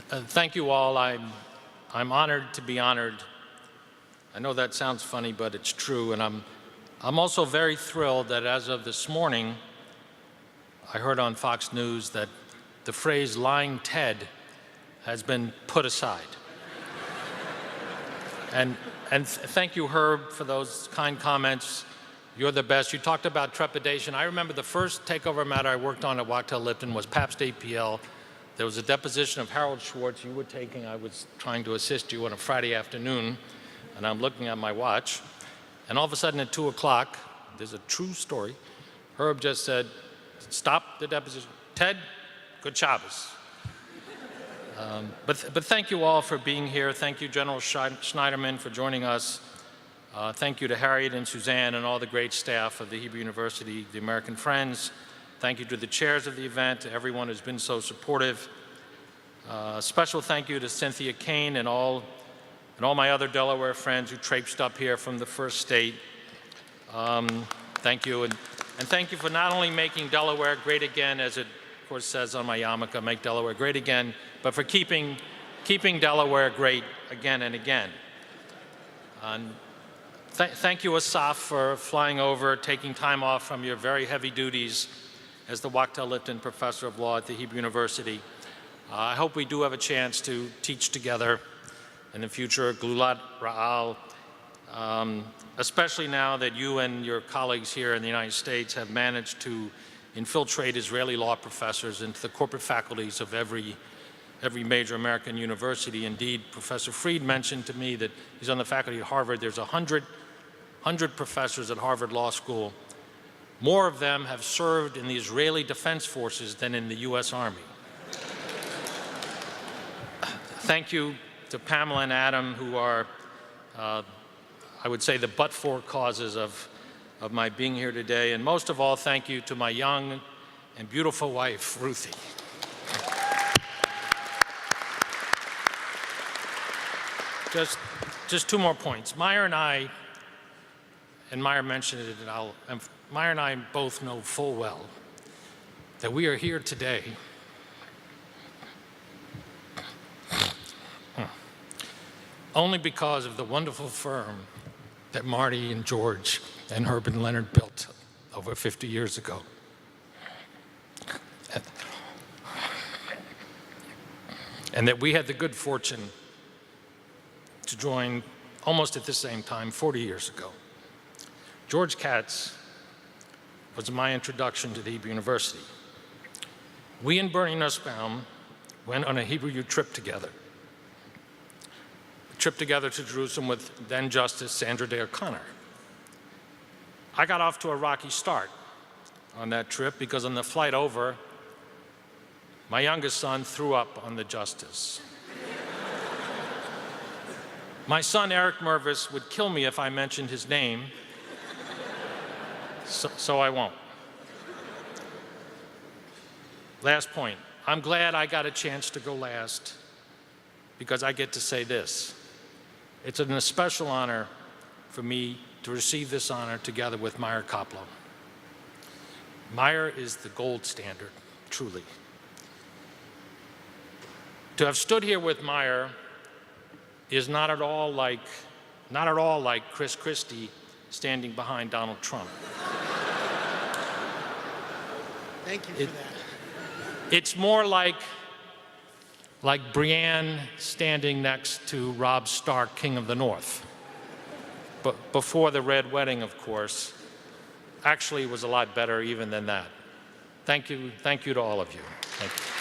Thank you all. I'm honored to be honored. I know that sounds funny, but it's true. And I'm also very thrilled that as of this morning, I heard on Fox News that the phrase "lying Ted" has been put aside. And thank you, Herb, for those kind comments. You're the best. You talked about trepidation. I remember the first takeover matter I worked on at Wachtell Lipton was Pabst APL. There was a deposition of Harold Schwartz you were taking. I was trying to assist you on a Friday afternoon, and I'm looking at my watch. And all of a sudden at 2 o'clock, there's a true story, Herb just said, "Stop the deposition. Ted, good Shabbos." But thank you all for being here. Thank you, General Schneiderman, for joining us. Thank you to Harriet and Suzanne and all the great staff of the Hebrew University, the American Friends. Thank you to the chairs of the event, to everyone who's been so supportive. Special thank you to Cynthia Kane and all my other Delaware friends who traipsed up here from the first state. Thank you, and thank you for not only making Delaware great again, as it of course says on my yarmulke, "Make Delaware Great Again," but for keeping Delaware great again and again. Thank you, Asaf, for flying over, taking time off from your very heavy duties as the Wachtell Lipton Professor of Law at the Hebrew University. I hope we do have a chance to teach together in the future, Glulat Ra'al, especially now that you and your colleagues here in the United States have managed to infiltrate Israeli law professors into the corporate faculties of every major American university. Indeed, Professor Fried mentioned to me that he's on the faculty at Harvard. There's 100 professors at Harvard Law School. More of them have served in the Israeli Defense Forces than in the U.S. Army. Thank you to Pamela and Adam, who are, I would say, the but-for causes of my being here today. And most of all, thank you to my young and beautiful wife, Ruthie. Just two more points. Meyer and I, and Meyer mentioned it, and Meyer and I both know full well that we are here today only because of the wonderful firm that Marty and George and Herb and Leonard built over 50 years ago. And that we had the good fortune to join almost at the same time 40 years ago. George Katz was my introduction to the Hebrew University. We and Bernie Nussbaum went on a Hebrew trip together. A trip together to Jerusalem with then Justice Sandra Day O'Connor. I got off to a rocky start on that trip because on the flight over, my youngest son threw up on the justice. My son, Eric Mirvis, would kill me if I mentioned his name, so I won't. Last point. I'm glad I got a chance to go last because I get to say this. It's a special honor for me to receive this honor together with Meyer Koplow. Meyer is the gold standard, truly. To have stood here with Meyer is not at all like Chris Christie standing behind Donald Trump. Thank you for that. It's more like Brienne standing next to Robb Stark, King of the North. But before the Red Wedding, of course. Actually, it was a lot better even than that. Thank you to all of you. Thank you.